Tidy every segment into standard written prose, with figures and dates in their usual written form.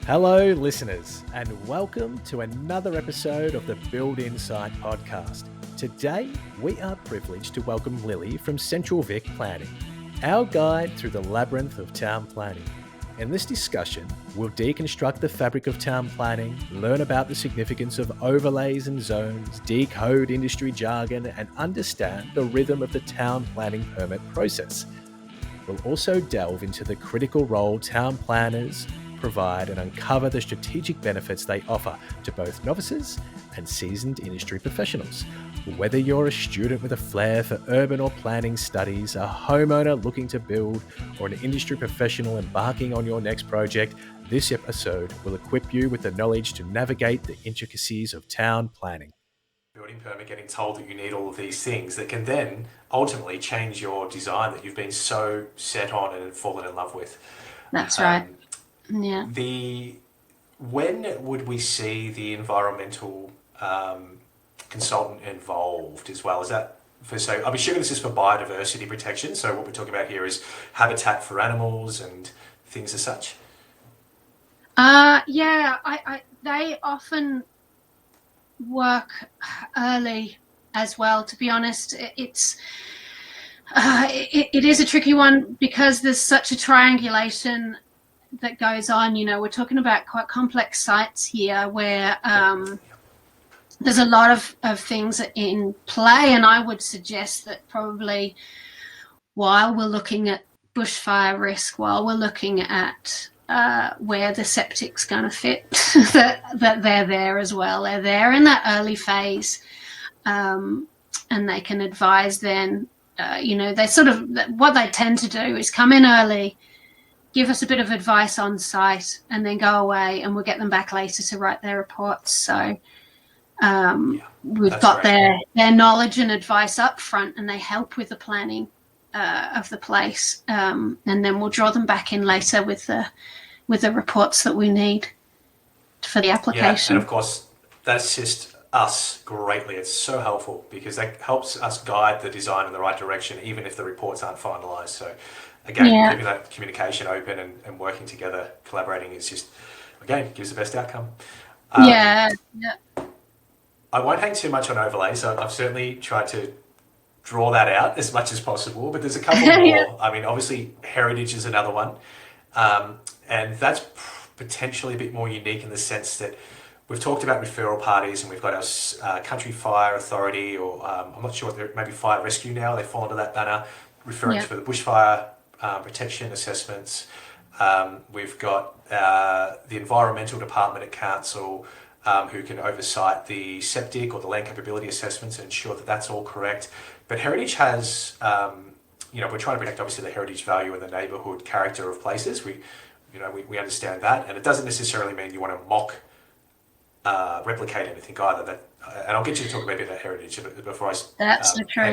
Hello, listeners, and welcome to another episode of the Build Insite podcast. Today, we are privileged to welcome Lily from Central Vic Planning, our guide through the labyrinth of town planning. In this discussion, we'll deconstruct the fabric of town planning, learn about the significance of overlays and zones, decode industry jargon, and understand the rhythm of the town planning permit process. We'll also delve into the critical role town planners provide and uncover the strategic benefits they offer to both novices and seasoned industry professionals. Whether you're a student with a flair for urban or planning studies, a homeowner looking to build, or an industry professional embarking on your next project, this episode will equip you with the knowledge to navigate the intricacies of town planning. Building permit, getting told that you need all of these things that can then ultimately change your design that you've been so set on and fallen in love with. That's right. Yeah. When would we see the environmental consultant involved as well? Is that so I'm assuming this is for biodiversity protection. So what we're talking about here is habitat for animals and things as such. They often work early as well. To be honest, it is a tricky one because there's such a triangulation that goes on. You know, we're talking about quite complex sites here where there's a lot of things in play, and I would suggest that probably while we're looking at bushfire risk, while we're looking at where the septic's going to fit, that they're there as well. They're there in that early phase, and they can advise then. They sort of, what they tend to do is come in early, give us a bit of advice on site, and then go away, and we'll get them back later to write their reports. So we've got their knowledge and advice up front, and they help with the planning of the place, and then we'll draw them back in later with the reports that we need for the application. Yeah, and of course, that's just us greatly. It's so helpful because that helps us guide the design in the right direction, even if the reports aren't finalised. So again, keeping that communication open and working together, collaborating is just, again, gives the best outcome. I won't hang too much on overlays. So I've certainly tried to draw that out as much as possible, but there's a couple more. I mean, obviously, heritage is another one. And that's potentially a bit more unique in the sense that we've talked about referral parties, and we've got our Country Fire Authority, or I'm not sure, maybe Fire Rescue now, they fall under that banner, referring to the bushfire protection assessments. We've got the Environmental Department at Council, who can oversight the septic or the land capability assessments and ensure that that's all correct. But Heritage has, we're trying to protect obviously the heritage value and the neighbourhood character of places. We understand that, and it doesn't necessarily mean you want to mock, replicate anything either. And I'll get you to talk a bit about heritage before I hand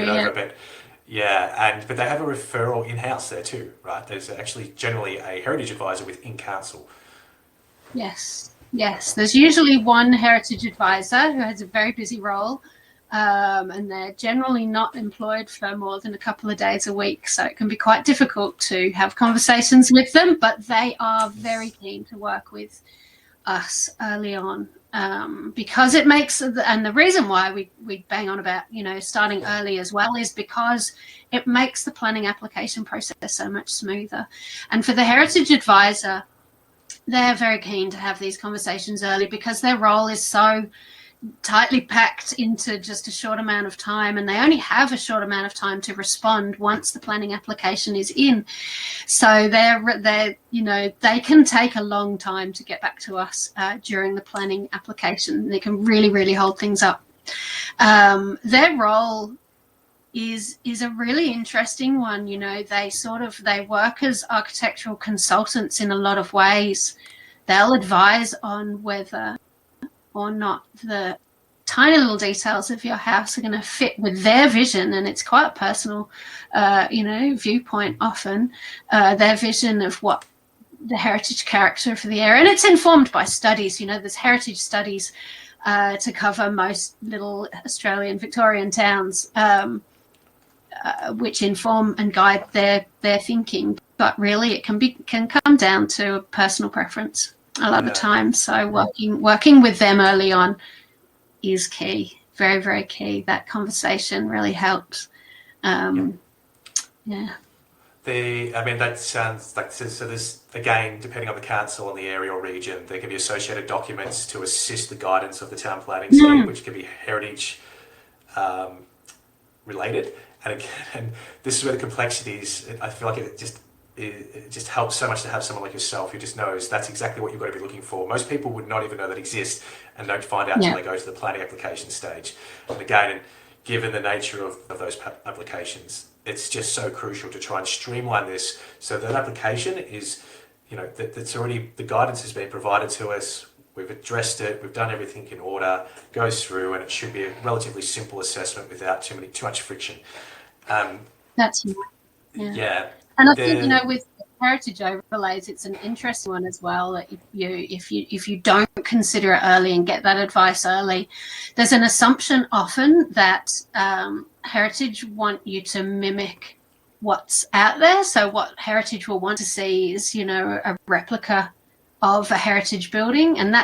it over. But they have a referral in-house there too, right? There's actually generally a heritage advisor within council. Yes. There's usually one heritage advisor who has a very busy role, and they're generally not employed for more than a couple of days a week. So it can be quite difficult to have conversations with them, but they are very keen to work with us early on, because it makes, and the reason why we bang on about, starting early as well is because it makes the planning application process so much smoother. And for the heritage advisor, they're very keen to have these conversations early because their role is so tightly packed into just a short amount of time, and they only have a short amount of time to respond once the planning application is in. So they can take a long time to get back to us during the planning application. They can really, really hold things up. Their role is a really interesting one. They work as architectural consultants in a lot of ways. They'll advise on whether or not the tiny little details of your house are going to fit with their vision, and it's quite a personal viewpoint often, their vision of what the heritage character for the area, and it's informed by studies. There's heritage studies to cover most little Australian Victorian towns, which inform and guide their thinking. But really, it can come down to a personal preference. a lot of times. So working with them early on is key. Very, very key. That conversation really helps. Yeah. That sounds like, so there's, again, depending on the council and the area or region, there can be associated documents to assist the guidance of the town planning scheme, which can be heritage related. And again, and this is where the complexities, I feel like it just helps so much to have someone like yourself who just knows that's exactly what you've got to be looking for. Most people would not even know that exists and don't find out until they go to the planning application stage. And again, given the nature of those applications, it's just so crucial to try and streamline this so that application is, that's already, the guidance has been provided to us, we've addressed it, we've done everything in order, goes through, and it should be a relatively simple assessment without too much friction. That's right. Yeah. And I think, with heritage overlays, it's an interesting one as well. That if you don't consider it early and get that advice early, there's an assumption often that heritage want you to mimic what's out there. So what heritage will want to see is, a replica of a heritage building, and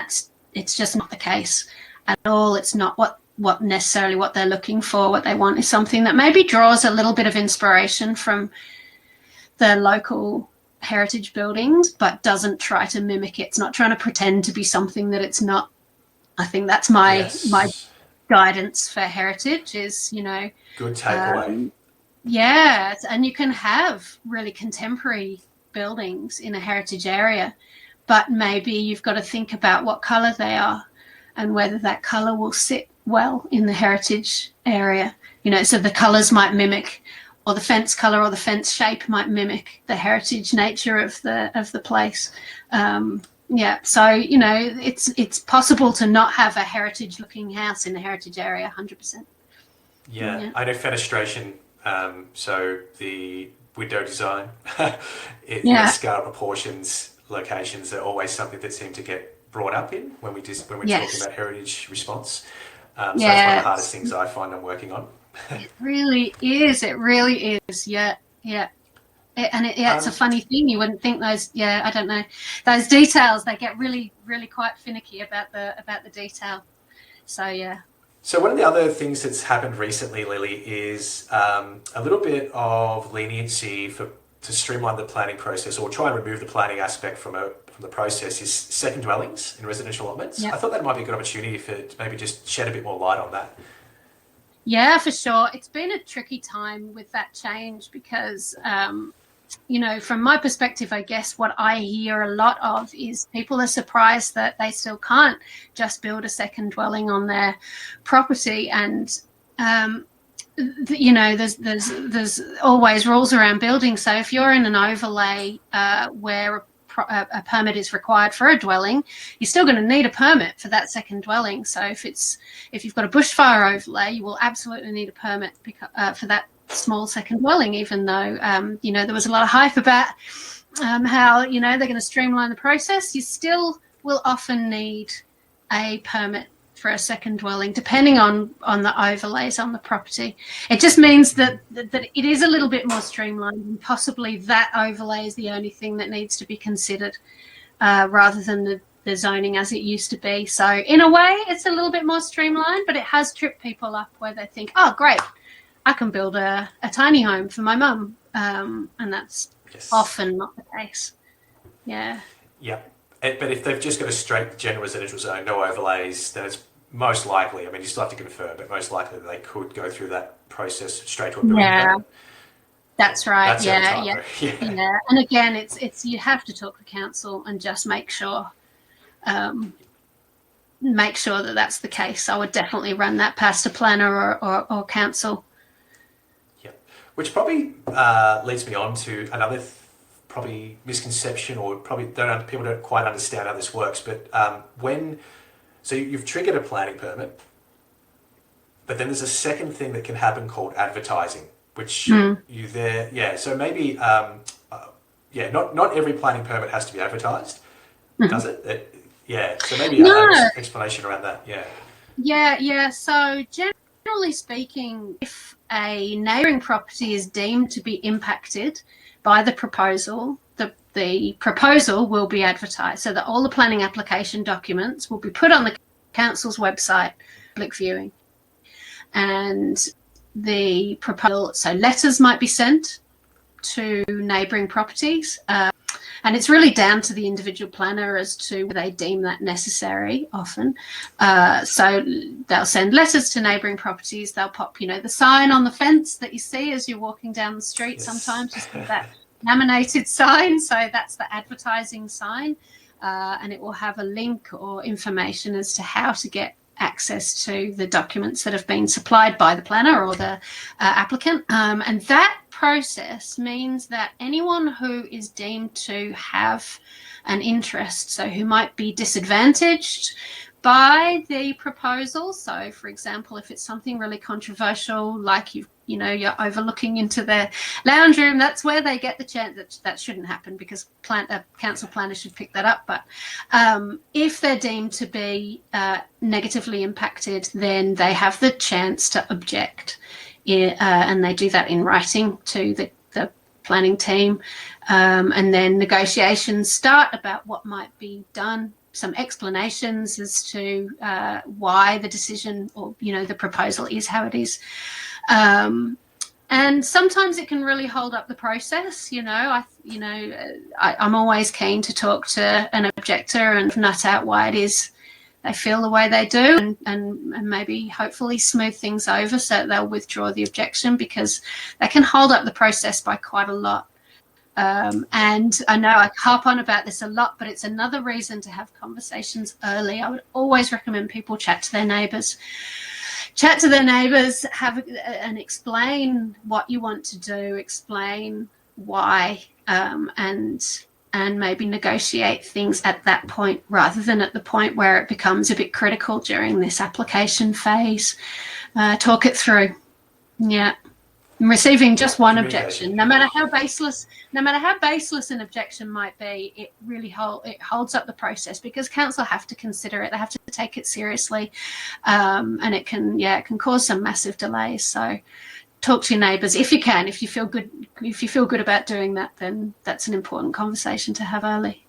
it's just not the case at all. It's not what necessarily what they're looking for. What they want is something that maybe draws a little bit of inspiration from the local heritage buildings, but doesn't try to mimic it. It's not trying to pretend to be something that it's not. I think that's my guidance for heritage is, good takeaway. And you can have really contemporary buildings in a heritage area, but maybe you've got to think about what colour they are and whether that colour will sit well in the heritage area. So the colours might mimic, or the fence colour or the fence shape might mimic the heritage nature of the place. So it's possible to not have a heritage looking house in the heritage area 100%. Yeah. I know fenestration, so the window design, scale proportions, locations are always something that seem to get brought up in when we're talking about heritage response. So that's one of the hardest things I find I'm working on. It really is. Yeah. It's a funny thing. You wouldn't think those. Yeah, I don't know. Those details, they get really, really quite finicky about the detail. So yeah. So one of the other things that's happened recently, Lily, is a little bit of leniency to streamline the planning process or try and remove the planning aspect from the process is second dwellings in residential allotments. Yep. I thought that might be a good opportunity to maybe just shed a bit more light on that. Yeah, for sure. It's been a tricky time with that change because, from my perspective, I guess what I hear a lot of is people are surprised that they still can't just build a second dwelling on their property. And, there's always rules around building. So if you're in an overlay where a permit is required for a dwelling, you're still going to need a permit for that second dwelling. So if you've got a bushfire overlay, you will absolutely need a permit for that small second dwelling, even though there was a lot of hype about how they're going to streamline the process. You still will often need a permit for a second dwelling, depending on the overlays on the property. It just means that it is a little bit more streamlined, and possibly that overlay is the only thing that needs to be considered rather than the zoning as it used to be. So in a way, it's a little bit more streamlined, but it has tripped people up where they think, oh, great, I can build a tiny home for my mum. And that's often not the case. Yeah. Yeah. But if they've just got a straight general residential zone, no overlays, then it's most likely, you still have to confirm, but most likely they could go through that process straight to a building permit. That's right. Yeah. And again, it's you have to talk to council and just make sure that that's the case. I would definitely run that past a planner or council. Yeah, which probably leads me on to another probably misconception, or probably people don't quite understand how this works. But so you've triggered a planning permit, but then there's a second thing that can happen called advertising, which So maybe not every planning permit has to be advertised, does it? So maybe an explanation around that. Yeah. So generally speaking, if a neighbouring property is deemed to be impacted by the proposal, the proposal will be advertised, so that all the planning application documents will be put on the council's website, public viewing. And the proposal, so letters might be sent to neighbouring properties, and it's really down to the individual planner as to whether they deem that necessary often. So they'll send letters to neighbouring properties. They'll pop, the sign on the fence that you see as you're walking down the street. Yes. Sometimes you see that laminated sign. So that's the advertising sign. And it will have a link or information as to how to get access to the documents that have been supplied by the planner or the applicant. And that process means that anyone who is deemed to have an interest, so who might be disadvantaged by the proposal, so for example, if it's something really controversial, like you're overlooking into their lounge room, that's where they get the chance. That shouldn't happen, because a council planner should pick that up. But if they're deemed to be negatively impacted, then they have the chance to object, and they do that in writing to the planning team, and then negotiations start about what might be done. Some explanations as to why the decision or the proposal is how it is. And sometimes it can really hold up the process. I'm always keen to talk to an objector and nut out why it is they feel the way they do, and maybe hopefully smooth things over so that they'll withdraw the objection, because they can hold up the process by quite a lot. And I know I harp on about this a lot, but it's another reason to have conversations early. I would always recommend people chat to their neighbours. And explain what you want to do, explain why, and maybe negotiate things at that point rather than at the point where it becomes a bit critical during this application phase. Talk it through. Yeah. Receiving just one objection, no matter how baseless an objection might be, it really holds up the process, because council have to consider it. They have to take it seriously, and it can cause some massive delays. So talk to your neighbours if you can. If you feel good about doing that, then that's an important conversation to have early.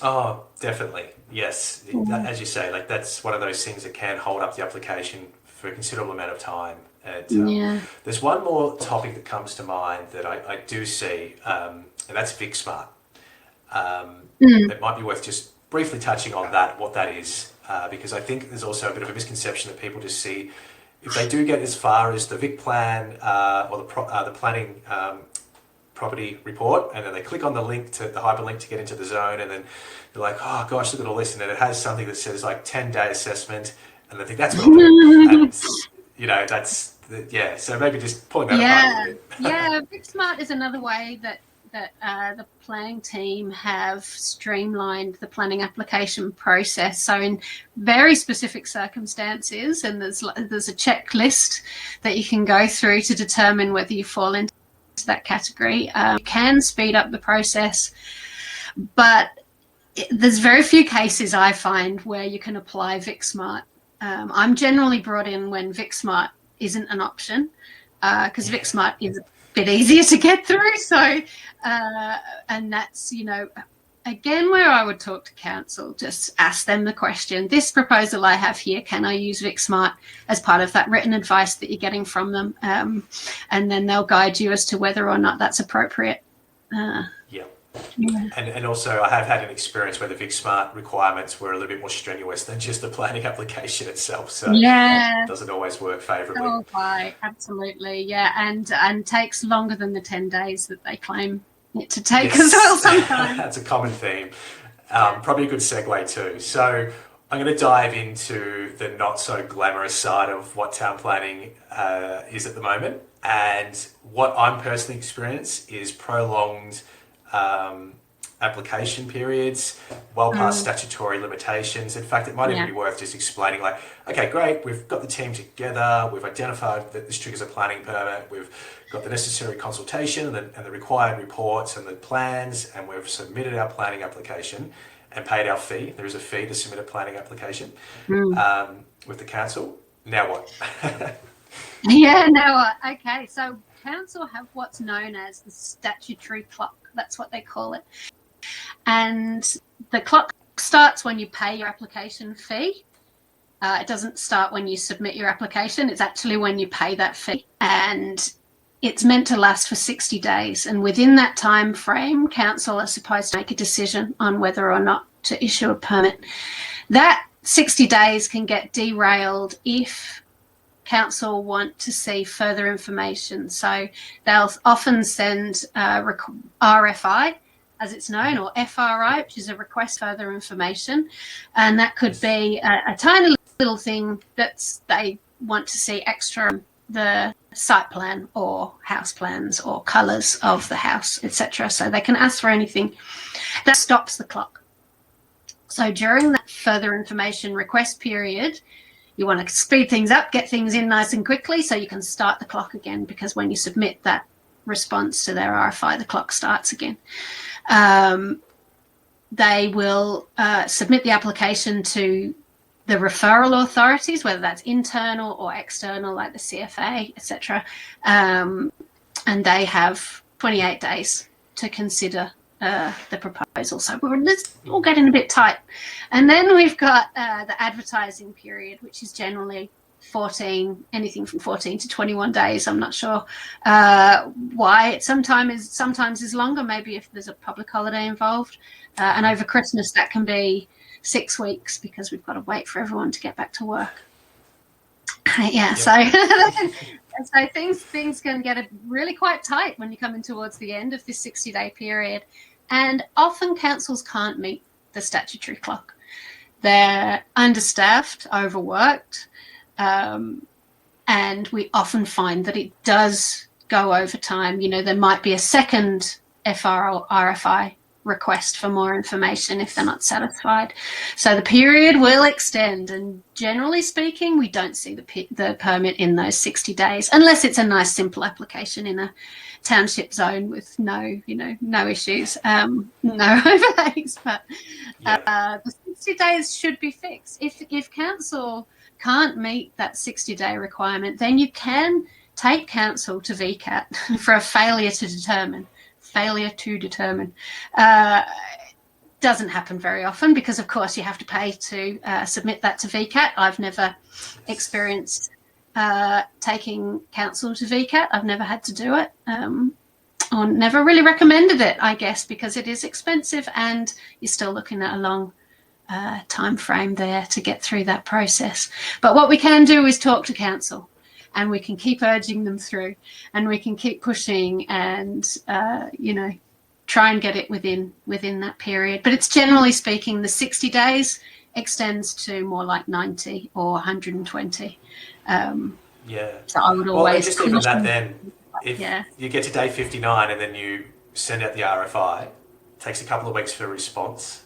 Oh, definitely, yes. As you say, that's one of those things that can hold up the application for a considerable amount of time. And there's one more topic that comes to mind that I do see, and that's VicSmart. It might be worth just briefly touching on what that is, because I think there's also a bit of a misconception that people just see, if they do get as far as the Vic plan or the planning property report, and then they click on the hyperlink to get into the zone, and then they're like, oh gosh, look at all this, and then it has something that says 10-day assessment, and they think that's what I'll do. And so maybe just pulling that apart a bit. Yeah, VicSmart is another way that the planning team have streamlined the planning application process. So in very specific circumstances, and there's a checklist that you can go through to determine whether you fall into that category. You can speed up the process, but there's very few cases I find where you can apply VicSmart. I'm generally brought in when VicSmart isn't an option, because VicSmart is a bit easier to get through. So, and that's, again, where I would talk to council, just ask them the question, this proposal I have here, can I use VicSmart as part of that written advice that you're getting from them? And then they'll guide you as to whether or not that's appropriate. And also, I have had an experience where the VicSmart requirements were a little bit more strenuous than just the planning application itself. So it doesn't always work favourably. Oh, right. Absolutely, yeah. And takes longer than the 10 days that they claim it to take as well sometimes. That's a common theme. Probably a good segue too. So I'm going to dive into the not so glamorous side of what town planning is at the moment. And what I'm personally experienced is prolonged application periods, well past statutory limitations. In fact, it might even be worth just explaining, okay, great, we've got the team together, we've identified that this triggers a planning permit, we've got the necessary consultation and the required reports and the plans, and we've submitted our planning application and paid our fee. There is a fee to submit a planning application with the council. Now what? Yeah, no, okay. So council have what's known as the statutory clock. That's what they call it. And the clock starts when you pay your application fee. It doesn't start when you submit your application. It's actually when you pay that fee. And it's meant to last for 60 days. And within that time frame, council are supposed to make a decision on whether or not to issue a permit. That 60 days can get derailed if council want to see further information. So they'll often send RFI, as it's known, or FRI, which is a request further information. And that could be a tiny little thing that they want to see extra the site plan or house plans or colours of the house, etc. So they can ask for anything. That stops the clock. So during that further information request period, you want to speed things up, get things in nice and quickly so you can start the clock again, because when you submit that response to their RFI, the clock starts again. They will submit the application to the referral authorities, whether that's internal or external, like the CFA, etc. And they have 28 days to consider the proposal. So we're all getting a bit tight. And then we've got the advertising period, which is generally anything from 14 to 21 days. I'm not sure why. It sometimes is longer, maybe if there's a public holiday involved. And over Christmas, that can be 6 weeks because we've got to wait for everyone to get back to work. Yeah, so so things can get really quite tight when you're coming towards the end of this 60-day period. And often councils can't meet the statutory clock. They're understaffed, overworked, and we often find that it does go over time. You know, there might be a second FR or RFI request for more information if they're not satisfied. So the period will extend, and generally speaking, we don't see the permit in those 60 days, unless it's a nice simple application in a township zone with no issues, no overlays. But the 60 days should be fixed. If council can't meet that 60-day requirement, then you can take council to VCAT for a failure to determine. Doesn't happen very often because, of course, you have to pay to submit that to VCAT. I've never experienced taking council to VCAT. I've never had to do it, or never really recommended it, I guess, because it is expensive and you're still looking at a long time frame there to get through that process. But what we can do is talk to council, and we can keep urging them through, and we can keep pushing and, try and get it within that period. But it's generally speaking, the 60 days extends to more like 90 or 120. So I would always... just even that then, if you get to day 59 and then you send out the RFI, it takes a couple of weeks for a response.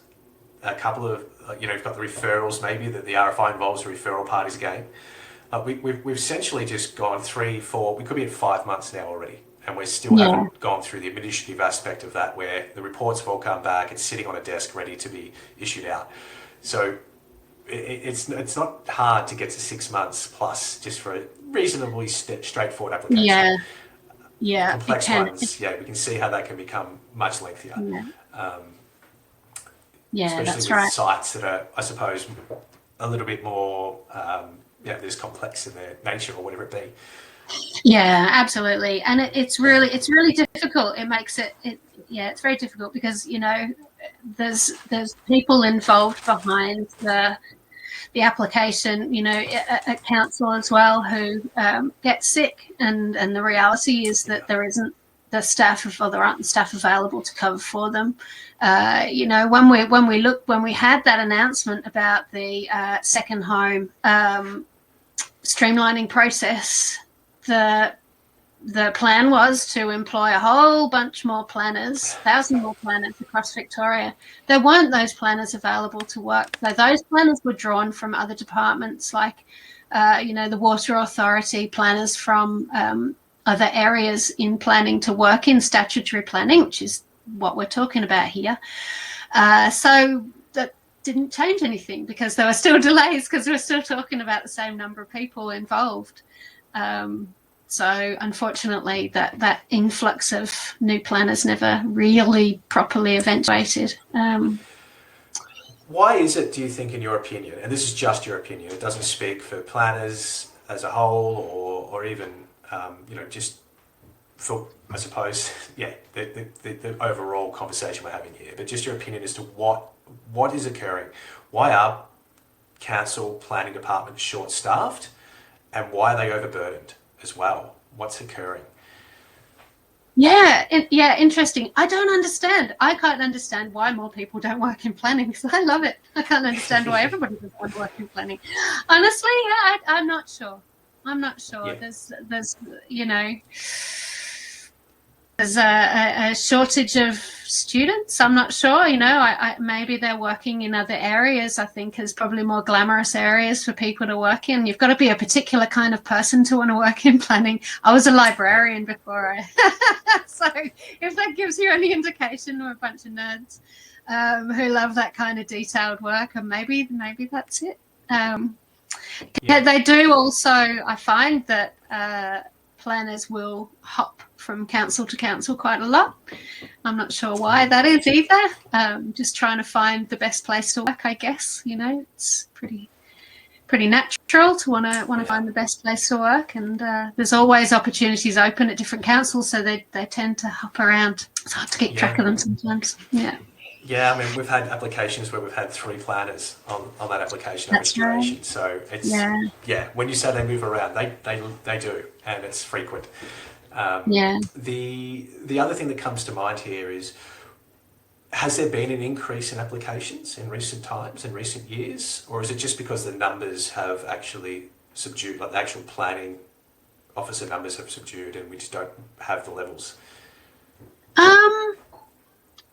A couple of, you've got the referrals maybe, that the RFI involves the referral parties again. We've essentially just gone 3, 4, we could be at 5 months now already, and we still haven't gone through the administrative aspect of that, where the reports have all come back, it's sitting on a desk ready to be issued out. So it's not hard to get to 6 months plus just for a reasonably straightforward application. Yeah, complex ones, we can see how that can become much lengthier. Especially that's with right. sites that are, I suppose, a little bit more there's complex in their nature, or whatever it be. Yeah, absolutely. And it's really difficult. It makes it's very difficult because, there's people involved behind the application, at council as well, who get sick, and the reality is that there isn't the staff, or there aren't the staff available to cover for them. When we had that announcement about the second home streamlining process, the plan was to employ a whole bunch more planners, 1,000 more planners across Victoria. There weren't those planners available to work. So those planners were drawn from other departments, like, the Water Authority, planners from other areas in planning to work in statutory planning, which is what we're talking about here. So that didn't change anything because there were still delays, because we're still talking about the same number of people involved. So unfortunately, that influx of new planners never really properly eventuated. Why is it, do you think, in your opinion, and this is just your opinion, it doesn't speak for planners as a whole, or even just for, I suppose, the overall conversation we're having here, but just your opinion as to what is occurring? Why are council planning departments short-staffed, and why are they overburdened as well? What's occurring? Yeah, interesting. I don't understand. I can't understand why more people don't work in planning, because I love it. I can't understand why everybody doesn't want to work in planning. Honestly, I'm not sure. I'm not sure. Yeah. There's a shortage of students. I'm not sure. I maybe they're working in other areas. I think there's probably more glamorous areas for people to work in. You've got to be a particular kind of person to want to work in planning. I was a librarian before, so if that gives you any indication, we're a bunch of nerds who love that kind of detailed work, and maybe that's it. They do also. I find that planners will hop from council to council quite a lot. I'm not sure why that is either. Just trying to find the best place to work, I guess. It's pretty natural to want to find the best place to work, and there's always opportunities open at different councils, so they tend to hop around. It's hard to keep track of them sometimes. Yeah, I mean, we've had applications where we've had 3 planners on that application. That's duration. Right. So it's when you say they move around, they do, and it's frequent. The other thing that comes to mind here is, has there been an increase in applications in recent times, in recent years, or is it just because the numbers have actually subdued, like the actual planning officer numbers have subdued, and we just don't have the levels?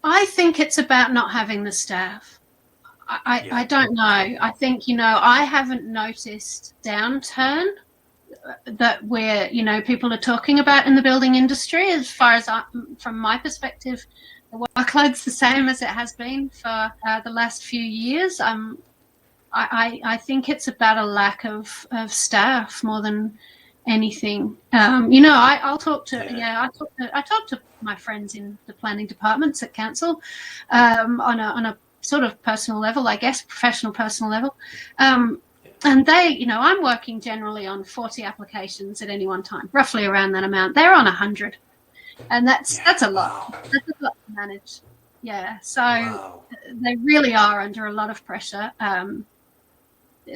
I think it's about not having the staff. I don't know. I think, I haven't noticed downturn that people are talking about in the building industry. As far as from my perspective, the workload's the same as it has been for the last few years. I think it's about a lack of staff more than anything. I'll talk to I talk to my friends in the planning departments at council on a sort of personal level, I guess, professional personal level. And they, I'm working generally on 40 applications at any one time, roughly around that amount. They're on 100, and that's a lot. Wow. That's a lot to manage. Yeah, so they really are under a lot of pressure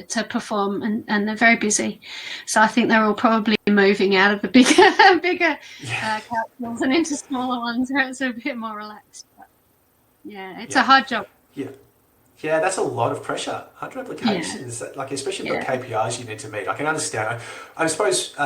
to perform, and they're very busy. So I think they're all probably moving out of the bigger councils and into smaller ones where it's a bit more relaxed. But it's a hard job. Yeah, that's a lot of pressure. 100 applications, especially the KPIs you need to meet. I can understand. I suppose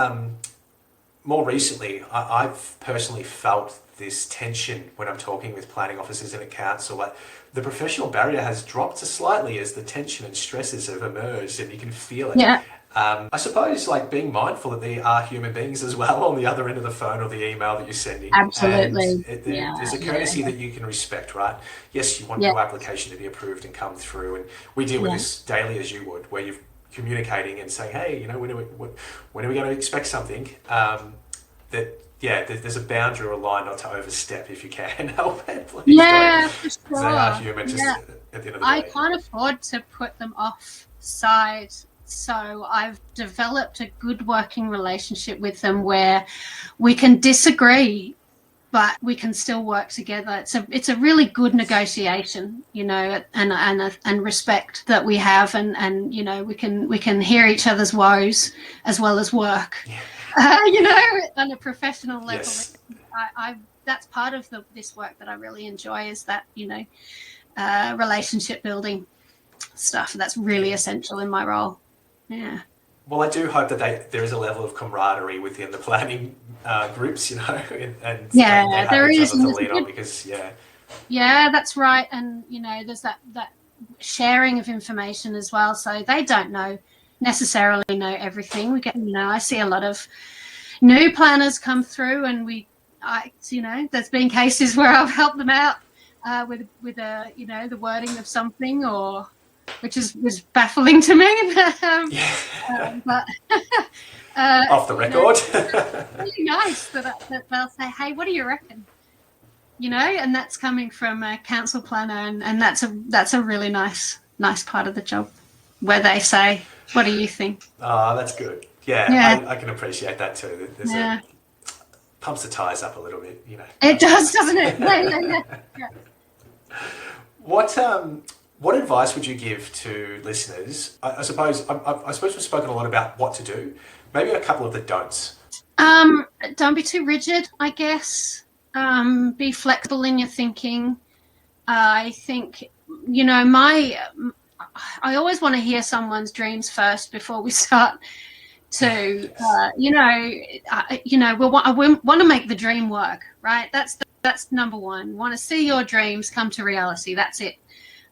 more recently, I've personally felt this tension when I'm talking with planning officers in a council. Like, the professional barrier has dropped slightly as the tension and stresses have emerged, and you can feel it. Yeah. I suppose, being mindful that they are human beings as well on the other end of the phone or the email that you're sending. Absolutely. There's a courtesy that you can respect, right? Yes, you want your application to be approved and come through, and we deal with this daily as you would, where you're communicating and saying, hey, when are we going to expect something? There's a boundary or a line not to overstep if you can help it. Please don't. For sure. They are human at the end of the day. I can't afford to put them offside. So I've developed a good working relationship with them where we can disagree, but we can still work together. It's a really good negotiation, and respect that we have, and we can hear each other's woes as well as work. On a professional level. Yes. That's part of this work that I really enjoy, is that relationship building stuff. That's really essential in my role. Yeah. Well, I do hope that there is a level of camaraderie within the planning groups, and they have each other to lean on, because that's right. And there's that sharing of information as well, so they don't necessarily know everything. We get I see a lot of new planners come through, and there's been cases where I've helped them out with the wording of something, which was baffling to me. Off the record. Really nice that they'll say, hey, what do you reckon? And that's coming from a council planner, and that's a really nice part of the job where they say, what do you think? Oh, that's good. Yeah. I can appreciate that too. There's pumps the tires up a little bit, It does, doesn't it? Yeah. What advice would you give to listeners? I suppose we've spoken a lot about what to do. Maybe a couple of the don'ts. Don't be too rigid, I guess. Be flexible in your thinking. I think, I always want to hear someone's dreams first before we start to, we want to make the dream work, right? That's number one. Want to see your dreams come to reality. That's it.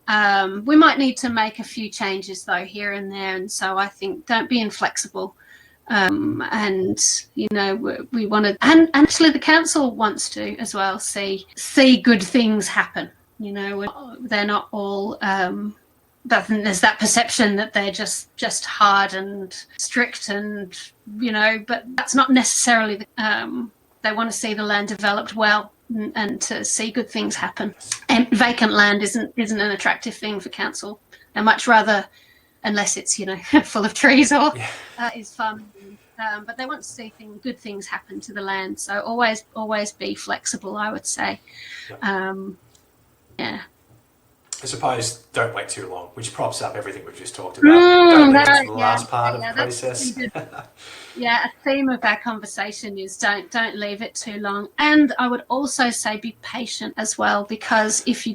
We might need to make a few changes though here and there, and so I think don't be inflexible. And we want to, and actually the council wants to as well see good things happen. They're not all. There's that perception that they're just hard and strict, and but that's not necessarily. They want to see the land developed well and to see good things happen. And vacant land isn't an attractive thing for council. They much rather, unless it's full of trees or is farming. But they want to see good things happen to the land. So always be flexible, I would say. Yeah. I suppose don't wait too long, which props up everything we've just talked about. Don't leave it to the last part of the process. A theme of our conversation is don't leave it too long. And I would also say be patient as well, because if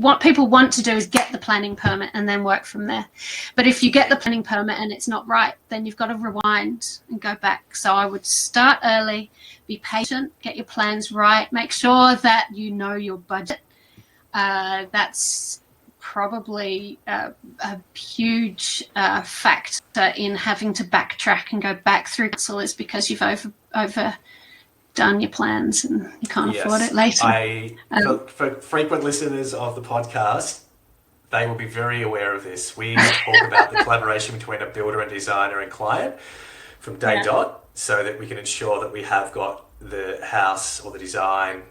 what people want to do is get the planning permit and then work from there. But if you get the planning permit and it's not right, then you've got to rewind and go back. So I would start early, be patient, get your plans right, make sure that you know your budget. That's probably a huge factor in having to backtrack and go back through council, is because you've overdone your plans and you can't afford it later. For frequent listeners of the podcast, they will be very aware of this. We talk about the collaboration between a builder and designer and client from day dot, so that we can ensure that we have got the house or the design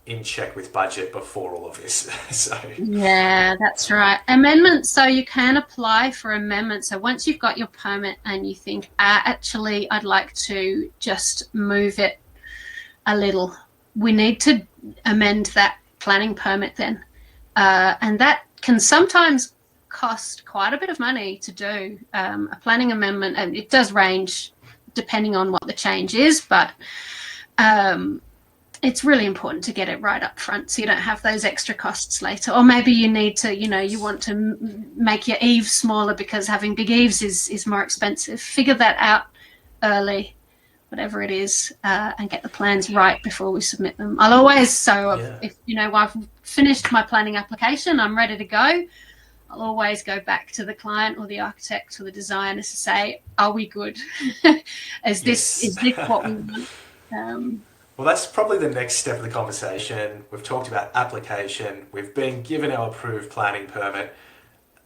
in check with budget before all of this. That's right. Amendments, so you can apply for amendments. So once you've got your permit and you think, actually I'd like to just move it a little, we need to amend that planning permit then, and that can sometimes cost quite a bit of money to do a planning amendment, and it does range depending on what the change is, but it's really important to get it right up front so you don't have those extra costs later. Or maybe you need to, you want to make your eaves smaller because having big eaves is more expensive. Figure that out early, whatever it is, and get the plans right before we submit them. I'll always, if I've finished my planning application, I'm ready to go, I'll always go back to the client or the architect or the designer to say, are we good? Is this what we want? Well, that's probably the next step of the conversation. We've talked about application. We've been given our approved planning permit,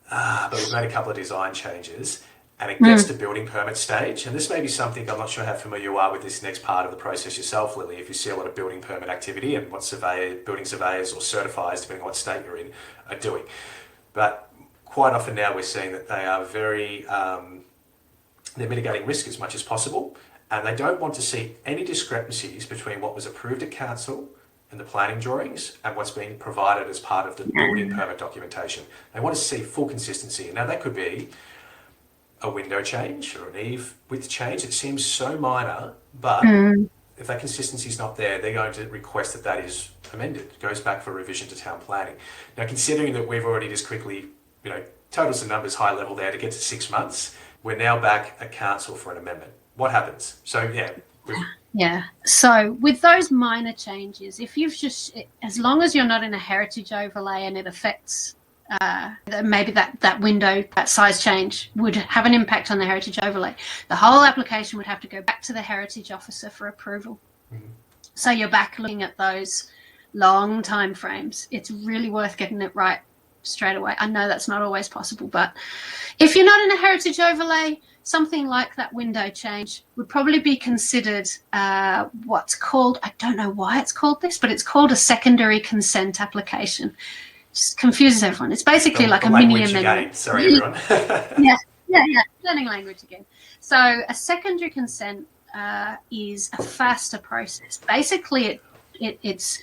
but we've made a couple of design changes, and it gets to building permit stage. And this may be something, I'm not sure how familiar you are with this next part of the process yourself, Lily, if you see a lot of building permit activity and what building surveyors or certifiers, depending on what state you're in, are doing. But quite often now we're seeing that they are they're mitigating risk as much as possible. And they don't want to see any discrepancies between what was approved at council and the planning drawings and what's being provided as part of the building permit documentation. They want to see full consistency. Now that could be a window change or an eave width change. It seems so minor, but if that consistency is not there, they're going to request that is amended. It goes back for revision to town planning. Now, considering that we've already just quickly, total some numbers high level there to get to 6 months, we're now back at council for an amendment. What happens? So, So with those minor changes, if you've as long as you're not in a heritage overlay and it affects maybe that window, that size change would have an impact on the heritage overlay, the whole application would have to go back to the heritage officer for approval. So you're back looking at those long time frames. It's really worth getting it right straight away. I know that's not always possible, but if you're not in a heritage overlay, something like that window change would probably be considered what's called, I don't know why it's called this, but it's called a secondary consent application. Just confuses everyone. It's basically like a mini amendment. Again. Sorry, everyone. yeah. Learning language again. So a secondary consent is a faster process. Basically, it's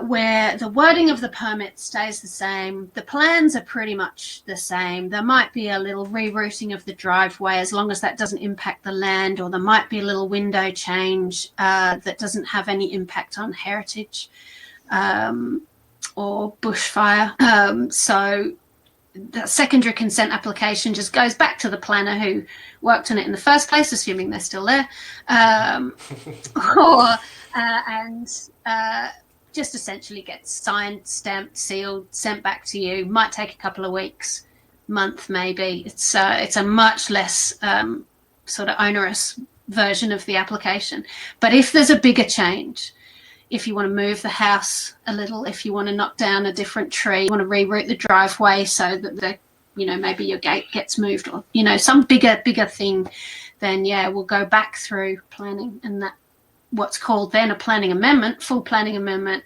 where the wording of the permit stays the same. The plans are pretty much the same. There might be a little rerouting of the driveway as long as that doesn't impact the land, or there might be a little window change that doesn't have any impact on heritage or bushfire. So the secondary consent application just goes back to the planner who worked on it in the first place, assuming they're still there, and just essentially gets signed, stamped, sealed, sent back to you. Might take a couple of weeks, month maybe. It's a much less sort of onerous version of the application. But if there's a bigger change, if you want to move the house a little, if you want to knock down a different tree, you want to reroute the driveway so that maybe your gate gets moved, or some bigger thing, then we'll go back through planning, and that what's called then a planning amendment, full planning amendment.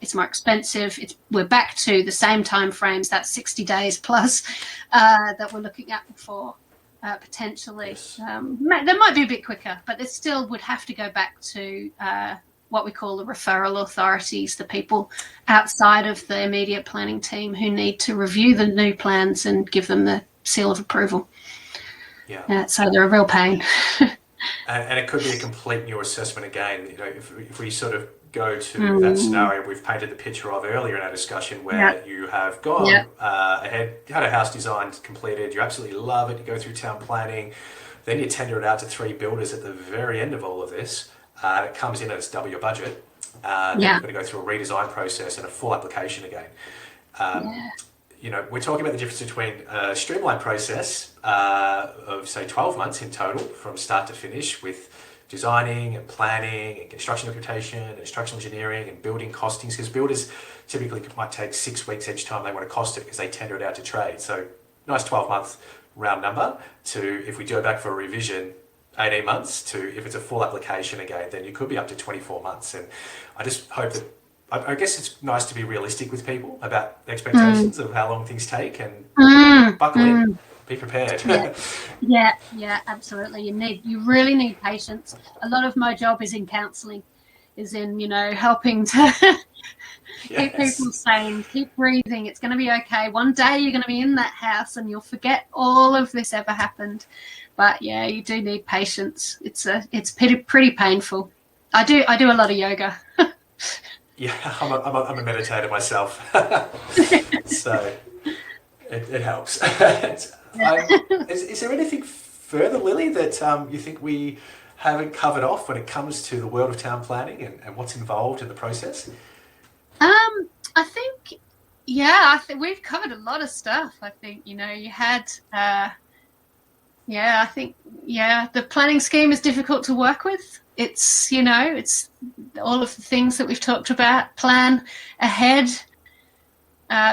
It's more expensive. We're back to the same time frames, that 60 days plus that we're looking at before. Potentially, yes. They might be a bit quicker, but it still would have to go back to what we call the referral authorities, the people outside of the immediate planning team who need to review the new plans and give them the seal of approval. Yeah. So they're a real pain. And it could be a complete new assessment again. If we sort of go to that scenario we've painted the picture of earlier in our discussion, where you have gone ahead, you had a house designed, completed, you absolutely love it, you go through town planning, then you tender it out to 3 builders at the very end of all of this. It comes in and it's double your budget. Then you're going to go through a redesign process and a full application again. We're talking about the difference between a streamlined process of, say, 12 months in total from start to finish, with designing and planning and construction documentation and structural engineering and building costings, because builders typically might take 6 weeks each time they want to cost it because they tender it out to trade. So nice 12-month round number to, if we go back for a revision, 18 months to, if it's a full application again, then you could be up to 24 months. And I just hope that, I guess it's nice to be realistic with people about expectations of how long things take, and buckle in, be prepared. Yeah, absolutely. You really need patience. A lot of my job is in counselling, is in, helping to keep people sane, keep breathing. It's going to be okay. One day you're going to be in that house and you'll forget all of this ever happened. But you do need patience. It's pretty painful. I do a lot of yoga. Yeah, I'm a meditator myself, so it helps. Is there anything further, Lily, that you think we haven't covered off when it comes to the world of town planning and what's involved in the process? I think we've covered a lot of stuff. I think you had. I think the planning scheme is difficult to work with. It's it's all of the things that we've talked about. Plan ahead,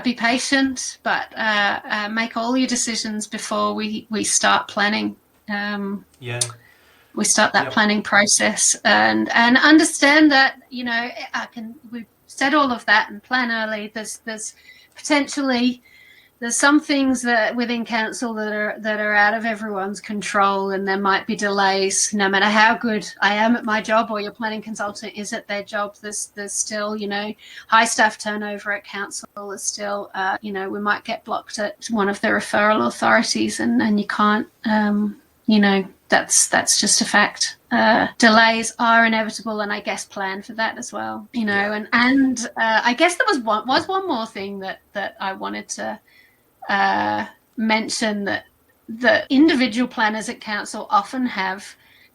be patient, but make all your decisions before we start planning. We start that planning process and understand that we've said all of that and plan early. There's potentially. There's some things that within council that are out of everyone's control, and there might be delays. No matter how good I am at my job or your planning consultant is at their job, there's still high staff turnover at council. There's still we might get blocked at one of the referral authorities, and you can't that's just a fact. Delays are inevitable, and I guess plan for that as well. And I guess there was one more thing that I wanted to mention, that individual planners at council often have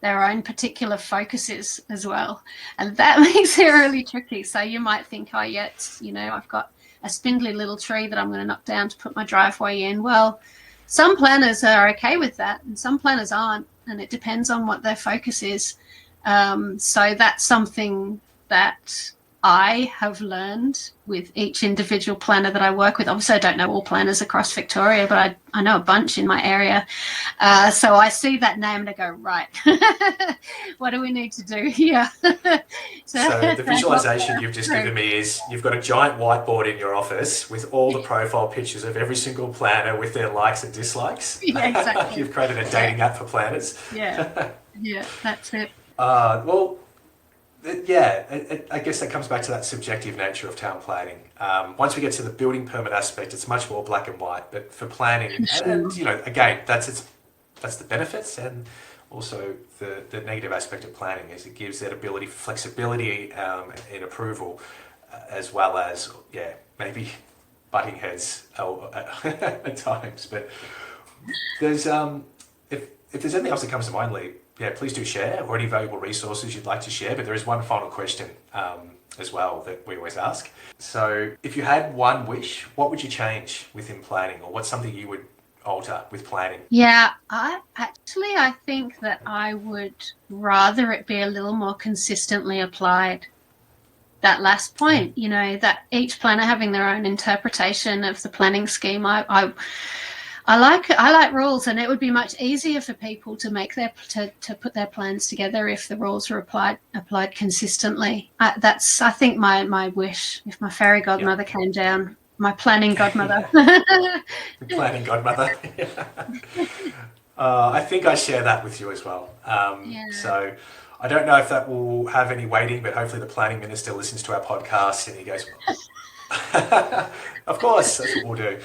their own particular focuses as well, and that makes it really tricky. So you might think, I've got a spindly little tree that I'm going to knock down to put my driveway in. Well, some planners are okay with that and some planners aren't, and it depends on what their focus is. So that's something that I have learned with each individual planner that I work with. Obviously, I don't know all planners across Victoria, but I know a bunch in my area. So I see that name and I go, right, what do we need to do here? So the visualization you've just given me is you've got a giant whiteboard in your office with all the profile pictures of every single planner with their likes and dislikes. Yeah, exactly. You've created a dating app for planners. Yeah, that's it. I guess that comes back to that subjective nature of town planning. Once we get to the building permit aspect, it's much more black and white. But for planning, and again, that's the benefits and also the negative aspect of planning is it gives that ability for flexibility in approval, as well as maybe butting heads at times. But there's if there's anything else that comes to mind, Lee, please do share, or any valuable resources you'd like to share. But there is one final question as well that we always ask. So if you had one wish, what would you change within planning, or what's something you would alter with planning? I think that I would rather it be a little more consistently applied. That last point, that each planner having their own interpretation of the planning scheme. I like rules, and it would be much easier for people to make to put their plans together if the rules were applied consistently. That's, I think, my wish. If my fairy godmother came down, my planning godmother. Planning godmother. I think I share that with you as well. So I don't know if that will have any weighting, but hopefully the planning minister listens to our podcast and he goes, of course, that's what we'll do.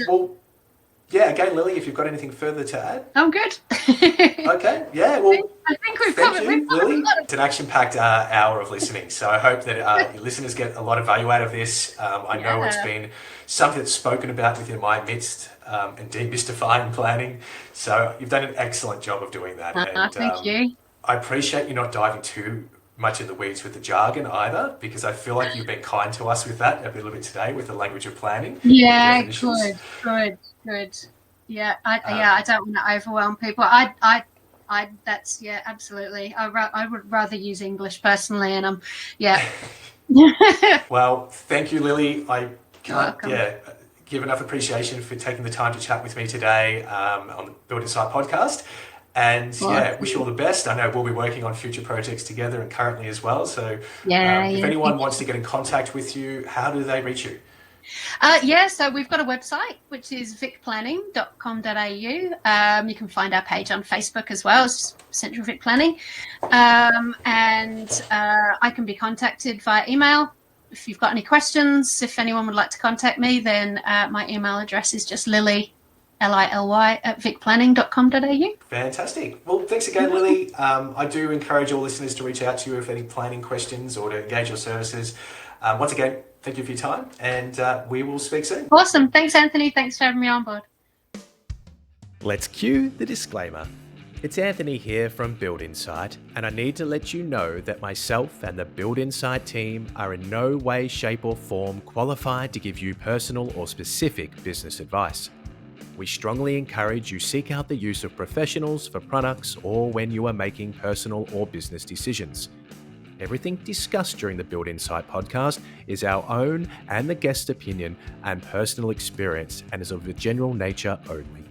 Well, again, Lily, if you've got anything further to add. I'm good. Okay, well, I think we've covered Lily. It's an action-packed hour of listening, so I hope that your listeners get a lot of value out of this. I know it's been something that's spoken about within my midst and demystifying planning, so you've done an excellent job of doing that. Thank you. I appreciate you not diving too much in the weeds with the jargon either, because I feel like you've been kind to us with that a little bit today with the language of planning. Yeah, good. Yeah, I don't want to overwhelm people. Absolutely. I would rather use English personally, and Well, thank you, Lily. I can't give enough appreciation for taking the time to chat with me today on the Build Insite podcast. And wish you all the best. I know we'll be working on future projects together and currently as well. So if anyone wants to get in contact with you, how do they reach you? So we've got a website, which is vicplanning.com.au. You can find our page on Facebook as well, it's Central Vic Planning. And I can be contacted via email. If you've got any questions, if anyone would like to contact me, then my email address is just Lily, Lily at vicplanning.com.au. Fantastic. Well, thanks again, Lily. I do encourage all listeners to reach out to you if any planning questions or to engage your services. Once again, thank you for your time, and we will speak soon. Awesome. Thanks, Anthony. Thanks for having me on board. Let's cue the disclaimer. It's Anthony here from Build Insite, and I need to let you know that myself and the Build Insite team are in no way, shape or form qualified to give you personal or specific business advice. We strongly encourage you seek out the use of professionals for products or when you are making personal or business decisions. Everything discussed during the Build Insite podcast is our own and the guest opinion and personal experience and is of a general nature only.